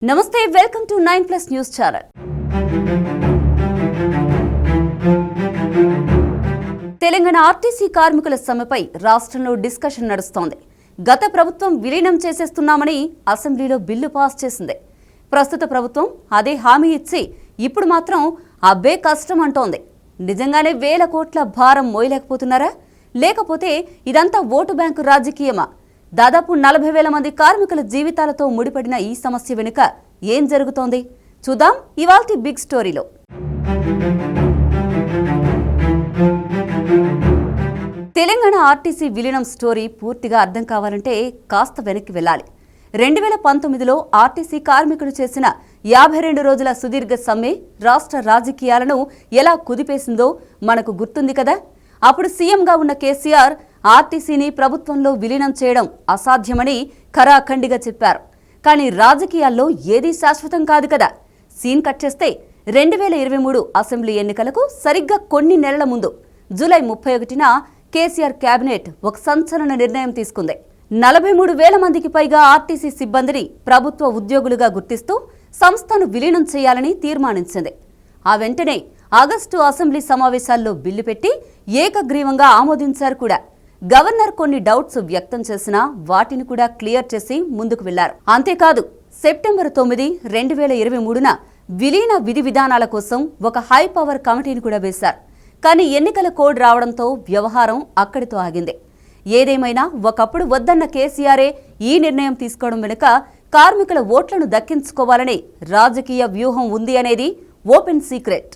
నమస్తే welcome to 9+ news channel. Telangana RTC కార్మికుల సమ్మెపై రాష్ట్రంలో డిస్కషన్ నడుస్తోంది. గత ప్రభుత్వం విలీనం చేసేస్తున్నామని అసెంబ్లీలో బిల్లు పాస్ చేసింది. ప్రస్తుత ప్రభుత్వం అదే హామీ ఇచ్చి ఇప్పుడు మాత్రం అబ్బే కష్టం అంటోంది. నిజంగానే వేల కోట్ల భారం మోయలేకపోతున్నారా, లేకపోతే ఇదంతా ఓటు బ్యాంకు రాజకీయమా? దాదాపు 40,000 మంది కార్మికుల జీవితాలతో ముడిపడిన ఈ సమస్య వెనుక ఏం జరుగుతోంది చూద్దాం ఇవాల్టి బిగ్ స్టోరీలో. తెలంగాణ ఆర్టీసీ విలీనం స్టోరీ పూర్తిగా అర్థం కావాలంటే కాస్త వెనక్కి వెళ్ళాలి. 2019లో ఆర్టీసీ కార్మికులు చేసిన 52 రోజుల సుదీర్ఘ సమ్మె రాష్ట్ర రాజకీయాలను ఎలా కుదిపేసిందో మనకు గుర్తుంది కదా. అప్పుడు సీఎంగా ఉన్న కేసీఆర్ ఆర్టీసీని ప్రభుత్వంలో విలీనం చేయడం అసాధ్యమని ఖరాఖండిగా చెప్పారు. కానీ రాజకీయాల్లో ఏదీ శాశ్వతం కాదు కదా. సీన్ కట్ చేస్తే 2023 అసెంబ్లీ ఎన్నికలకు సరిగ్గా కొన్ని నెలల ముందు జూలై 31న కేసీఆర్ కేబినెట్ ఒక సంచలన నిర్ణయం తీసుకుంది. 43,000 మందికి పైగా ఆర్టీసీ సిబ్బందిని ప్రభుత్వ ఉద్యోగులుగా గుర్తిస్తూ సంస్థను విలీనం చేయాలని తీర్మానించింది. ఆ వెంటనే ఆగస్టు అసెంబ్లీ సమావేశాల్లో బిల్లు పెట్టి ఏకగ్రీవంగా ఆమోదించారు కూడా. గవర్నర్ కొన్ని డౌట్స్ వ్యక్తం చేసినా వాటిని కూడా క్లియర్ చేసి ముందుకు వెళ్లారు. అంతేకాదు సెప్టెంబర్ 9, 2023న విలీన విధి విధానాల కోసం ఒక హై పవర్ కమిటీని కూడా వేశారు. కానీ ఎన్నికల కోడ్ రావడంతో వ్యవహారం అక్కడితో ఆగింది. ఏదేమైనా ఒకప్పుడు వద్దన్న కేసీఆరే ఈ నిర్ణయం తీసుకోవడం వెనుక కార్మికుల ఓట్లను దక్కించుకోవాలనే రాజకీయ వ్యూహం ఉంది అనేది ఓపెన్ సీక్రెట్.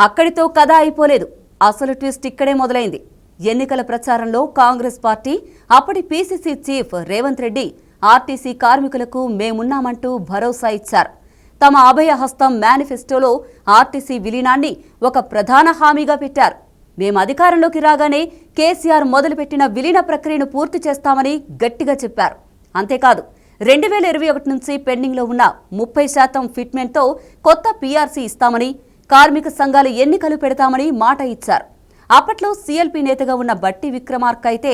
అక్కడితో కథ అయిపోలేదు. అసలు ట్విస్ట్ ఇక్కడే మొదలైంది. ఎన్నికల ప్రచారంలో కాంగ్రెస్ పార్టీ అప్పటి PCC chief Revanth Reddy RTC కార్మికులకు మేమున్నామంటూ భరోసా ఇచ్చారు. తమ అభయహస్తం మేనిఫెస్టోలో ఆర్టీసీ విలీనాన్ని ఒక ప్రధాన హామీగా పెట్టారు. మేము అధికారంలోకి రాగానే కేసీఆర్ మొదలుపెట్టిన విలీన ప్రక్రియను పూర్తి చేస్తామని గట్టిగా చెప్పారు. అంతేకాదు 2021 నుంచి పెండింగ్లో ఉన్న 30% ఫిట్మెంట్తో కొత్త పీఆర్సీ ఇస్తామని, కార్మిక సంఘాల ఎన్నికలు పెడతామని మాట ఇచ్చారు. అప్పట్లో సీఎల్పీ నేతగా ఉన్న బట్టి విక్రమార్క అయితే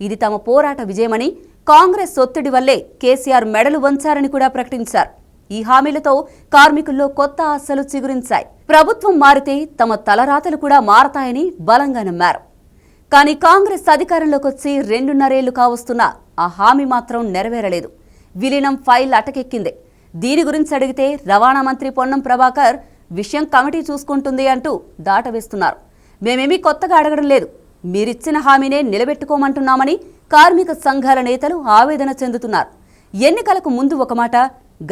ఇది తమ పోరాట విజయమని, కాంగ్రెస్ ఒత్తిడి వల్లే కేసీఆర్ మెడలు వంచారని కూడా ప్రకటించారు. ఈ హామీలతో కార్మికుల్లో కొత్త ఆశలు చిగురించాయి. ప్రభుత్వం మారితే తమ తలరాతలు కూడా మారతాయని బలంగా నమ్మారు. కానీ కాంగ్రెస్ అధికారంలోకి వచ్చి 2.5 ఏళ్లు కావస్తున్నా ఆ హామీ మాత్రం నెరవేరలేదు. విలీనం ఫైల్ అటకెక్కింది. దీని గురించి అడిగితే రవాణా మంత్రి పొన్నం ప్రభాకర్ విషయం కమిటీ చూసుకుంటుంది అంటూ దాటవేస్తున్నారు. మేమేమీ కొత్తగా అడగడం లేదు, మీరిచ్చిన హామీనే నిలబెట్టుకోమంటున్నామని కార్మిక సంఘాల నేతలు ఆవేదన చెందుతున్నారు. ఎన్నికలకు ముందు ఒక మాట,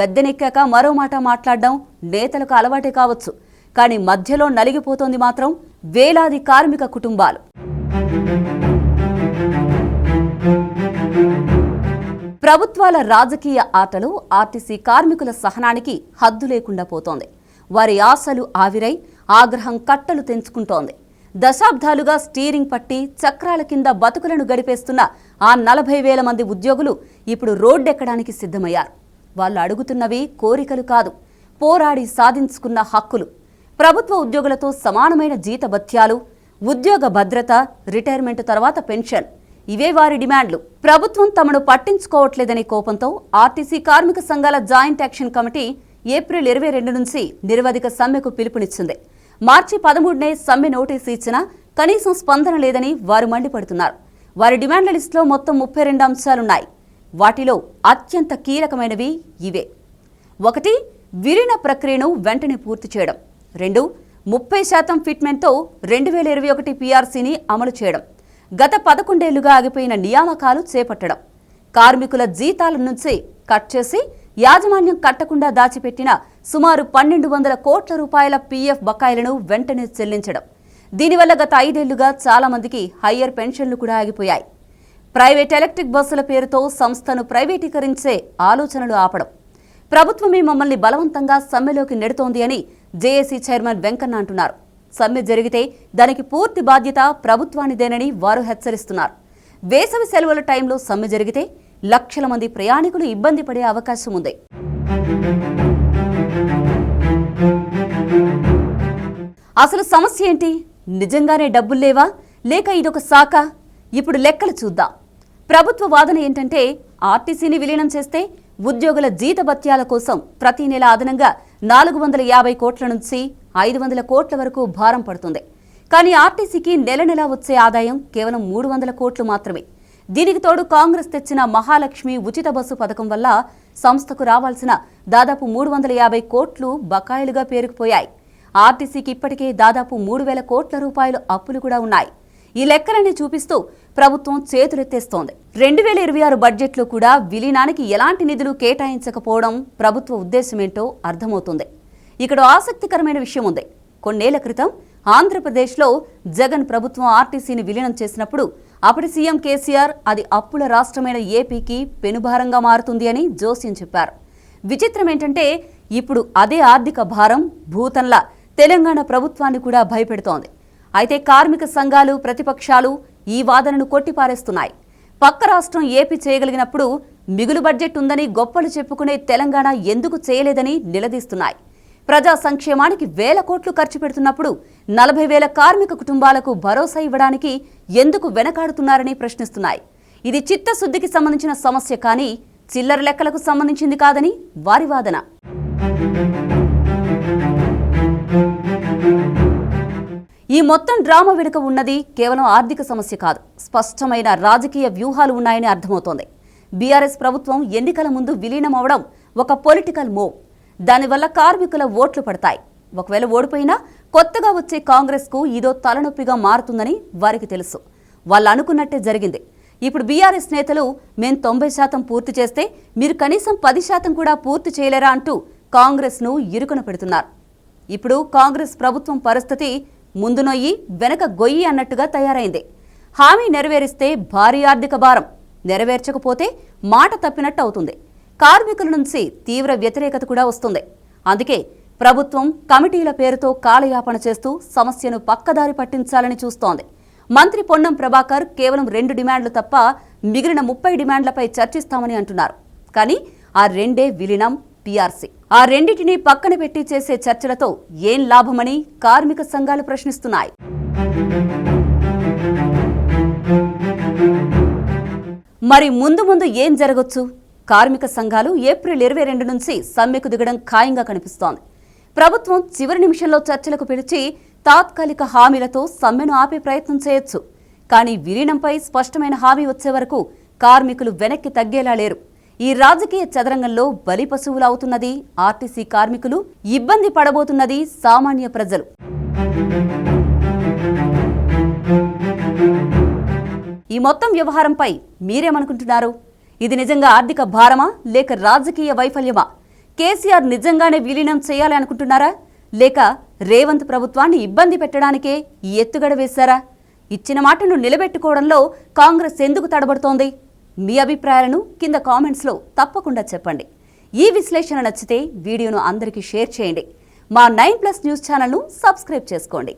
గద్దెనెక్కాక మరో మాట మాట్లాడడం నేతలకు అలవాటే కావచ్చు. కానీ మధ్యలో నలిగిపోతోంది మాత్రం వేలాది కార్మిక కుటుంబాలు. ప్రభుత్వాల రాజకీయ ఆటలు ఆర్టీసీ కార్మికుల సహనానికి హద్దు లేకుండా పోతోంది. వారి ఆశలు ఆవిరై ఆగ్రహం కట్టలు తెంచుకుంటోంది. దశాబ్దాలుగా స్టీరింగ్ పట్టి చక్రాల కింద బతుకులను గడిపేస్తున్న ఆ 40,000 మంది ఉద్యోగులు ఇప్పుడు రోడ్డెక్కడానికి సిద్ధమయ్యారు. వాళ్ళు అడుగుతున్నవి కోరికలు కాదు, పోరాడి సాధించుకున్న హక్కులు. ప్రభుత్వ ఉద్యోగులతో సమానమైన జీతభత్యాలు, ఉద్యోగ భద్రత, రిటైర్మెంట్ తర్వాత పెన్షన్, ఇవే వారి డిమాండ్లు. ప్రభుత్వం తమను పట్టించుకోవట్లేదనే కోపంతో ఆర్టీసీ కార్మిక సంఘాల జాయింట్ యాక్షన్ కమిటీ ఏప్రిల్ 22 నుంచి నిరవధిక సమ్మెకు పిలుపునిచ్చింది. మార్చి 13నే సమ్మె నోటీసు ఇచ్చినా కనీసం స్పందన లేదని వారు మండిపడుతున్నారు. వారి డిమాండ్ల లిస్టులో మొత్తం 32 అంశాలున్నాయి. వాటిలో అత్యంత కీలకమైనవి ఇవే. 1. విలీన ప్రక్రియను వెంటనే పూర్తి చేయడం. 2. 30% ఫిట్మెంట్తో 2021 పీఆర్సీని అమలు చేయడం. గత 11 ఏళ్లుగా ఆగిపోయిన నియామకాలు చేపట్టడం. కార్మికుల జీతాల నుంచి కట్ చేసి యాజమాన్యం కట్టకుండా దాచిపెట్టిన సుమారు 1,200 కోట్ల రూపాయల పీఎఫ్ బకాయిలను వెంటనే చెల్లించడం. దీనివల్ల గత 5 ఏళ్లుగా చాలా మందికి హయ్యర్ పెన్షన్లు కూడా ఆగిపోయాయి. ప్రైవేట్ ఎలక్ట్రిక్ బస్సుల పేరుతో సంస్థను ప్రైవేటీకరించే ఆలోచనలు ఆపడం. ప్రభుత్వమే మమ్మల్ని బలవంతంగా సమ్మెలోకి నెడుతోంది అని జేఏసీ చైర్మన్ వెంకన్న అంటున్నారు. సమ్మె జరిగితే దానికి పూర్తి బాధ్యత ప్రభుత్వానిదేనని వారు హెచ్చరిస్తున్నారు. వేసవి సెలవుల టైంలో సమ్మె జరిగితే లక్షల మంది ప్రయాణికులు ఇబ్బంది పడే అవకాశం ఉంది. అసలు సమస్య ఏంటి? నిజంగానే డబ్బులు లేవా, లేక ఇదొక శాఖ? ఇప్పుడు లెక్కలు చూద్దాం. ప్రభుత్వ వాదన ఏంటంటే ఆర్టీసీని విలీనం చేస్తే ఉద్యోగుల జీతభత్యాల కోసం ప్రతి నెల అదనంగా 450 కోట్ల నుంచి 500 కోట్ల వరకు భారం పడుతుంది. కానీ ఆర్టీసీకి నెల నెలా వచ్చే ఆదాయం కేవలం 300 కోట్లు మాత్రమే. దీనికి తోడు కాంగ్రెస్ తెచ్చిన మహాలక్ష్మి ఉచిత బస్సు పథకం వల్ల సంస్థకు రావాల్సిన దాదాపు 350 కోట్లు బకాయిలుగా పేరుకుపోయాయి. ఆర్టీసీకి ఇప్పటికే దాదాపు 3000 కోట్ల రూపాయలు అప్పులు కూడా ఉన్నాయి. ఈ లెక్కలన్నీ చూపిస్తూ ప్రభుత్వం చేతులెత్తేస్తోంది. 2026 బడ్జెట్లో కూడా విలీనానికి ఎలాంటి నిధులు కేటాయించకపోవడం ప్రభుత్వ ఉద్దేశమేంటో అర్థమవుతుంది. ఇక్కడ ఆసక్తికరమైన విషయం ఉంది. కొన్నేళ్ల క్రితం ఆంధ్రప్రదేశ్లో జగన్ ప్రభుత్వం ఆర్టీసీని విలీనం చేసినప్పుడు అప్పటి సీఎం కేసీఆర్ అది అప్పుల రాష్ట్రమైన ఏపీకి పెనుభారంగా మారుతుంది అని జోస్యం చెప్పారు. విచిత్రం ఏంటంటే ఇప్పుడు అదే ఆర్థిక భారం భూతంలా తెలంగాణ ప్రభుత్వాన్ని కూడా భయపెడుతోంది. అయితే కార్మిక సంఘాలు ప్రతిపక్షాలు ఈ వాదనను కొట్టిపారేస్తున్నాయి. పక్క రాష్ట్రం ఏపీ చేయగలిగినప్పుడు మిగులు బడ్జెట్ ఉందని గొప్పలు చెప్పుకునే తెలంగాణ ఎందుకు చేయలేదని నిలదీస్తున్నాయి. ప్రజా సంక్షేమానికి వేల కోట్లు ఖర్చు పెడుతున్నప్పుడు 40,000 కార్మిక కుటుంబాలకు భరోసా ఇవ్వడానికి ఎందుకు వెనకాడుతున్నారని ప్రశ్నిస్తున్నాయి. ఇది చిత్తశుద్ధికి సంబంధించిన సమస్య కానీ చిల్లర లెక్కలకు సంబంధించింది కాదని వారి వాదన. ఈ మొత్తం డ్రామా వెనుక ఉన్నది కేవలం ఆర్థిక సమస్య కాదు, స్పష్టమైన రాజకీయ వ్యూహాలు ఉన్నాయని అర్థమవుతోంది. బీఆర్ఎస్ ప్రభుత్వం ఎన్నికల ముందు విలీనం అవడం ఒక పొలిటికల్ మూవ్. దానివల్ల కార్మికుల ఓట్లు పడతాయి. ఒకవేళ ఓడిపోయినా కొత్తగా వచ్చే కాంగ్రెస్కు ఇదో తలనొప్పిగా మారుతుందని వారికి తెలుసు. వాళ్ళు అనుకున్నట్టే జరిగింది. ఇప్పుడు బీఆర్ఎస్ నేతలు మేం 90% పూర్తి చేస్తే మీరు కనీసం 10% కూడా పూర్తి చేయలేరా అంటూ కాంగ్రెస్ను ఇరుకున పెడుతున్నారు. ఇప్పుడు కాంగ్రెస్ ప్రభుత్వం పరిస్థితి ముందు నొయ్యి వెనక గొయ్యి అన్నట్టుగా తయారైంది. హామీ నెరవేరిస్తే భారీ ఆర్థిక భారం, నెరవేర్చకపోతే మాట తప్పినట్టు అవుతుంది. కార్మికుల నుంచి తీవ్ర వ్యతిరేకత కూడా వస్తుంది. అందుకే ప్రభుత్వం కమిటీల పేరుతో కాలయాపన చేస్తూ సమస్యను పక్కదారి పట్టించాలని చూస్తోంది. మంత్రి పొన్నం ప్రభాకర్ కేవలం 2 డిమాండ్లు తప్ప మిగిలిన 30 డిమాండ్లపై చర్చిస్తామని అంటున్నారు. కానీ ఆ రెండే విలీనం, పీఆర్సీ. ఆ రెండింటినీ పక్కన పెట్టి చేసే చర్చలతో ఏం లాభమని కార్మిక సంఘాలు ప్రశ్నిస్తున్నాయి. మరి ముందు ముందు ఏం జరగొచ్చు? కార్మిక సంఘాలు ఏప్రిల్ 22 నుంచి సమ్మెకు దిగడం ఖాయంగా కనిపిస్తోంది. ప్రభుత్వం చివరి నిమిషంలో చర్చలకు పిలిచి తాత్కాలిక హామీలతో సమ్మెను ఆపే ప్రయత్నం చేయొచ్చు. కానీ విలీనంపై స్పష్టమైన హామీ వచ్చే వరకు కార్మికులు వెనక్కి తగ్గేలా లేరు. ఈ రాజకీయ చదరంగంలో బలి పశువులు అవుతున్నది ఆర్టీసీ కార్మికులు, ఇబ్బంది పడబోతున్నది సామాన్య ప్రజలు. ఈ మొత్తం వ్యవహారంపై మీరేమనుకుంటున్నారు? ఇది నిజంగా ఆర్థిక భారమా లేక రాజకీయ వైఫల్యమా? కేసీఆర్ నిజంగానే విలీనం చేయాలి అనుకుంటున్నారా లేక రేవంత్ ప్రభుత్వాన్ని ఇబ్బంది పెట్టడానికే ఈ ఎత్తుగడ వేశారా? ఇచ్చిన మాటను నిలబెట్టుకోవడంలో కాంగ్రెస్ ఎందుకు తడబడుతోంది? మీ అభిప్రాయాలను కింద కామెంట్స్లో తప్పకుండా చెప్పండి. ఈ విశ్లేషణ నచ్చితే వీడియోను అందరికీ షేర్ చేయండి. మా 9+ న్యూస్ ఛానల్ను సబ్స్క్రైబ్ చేసుకోండి.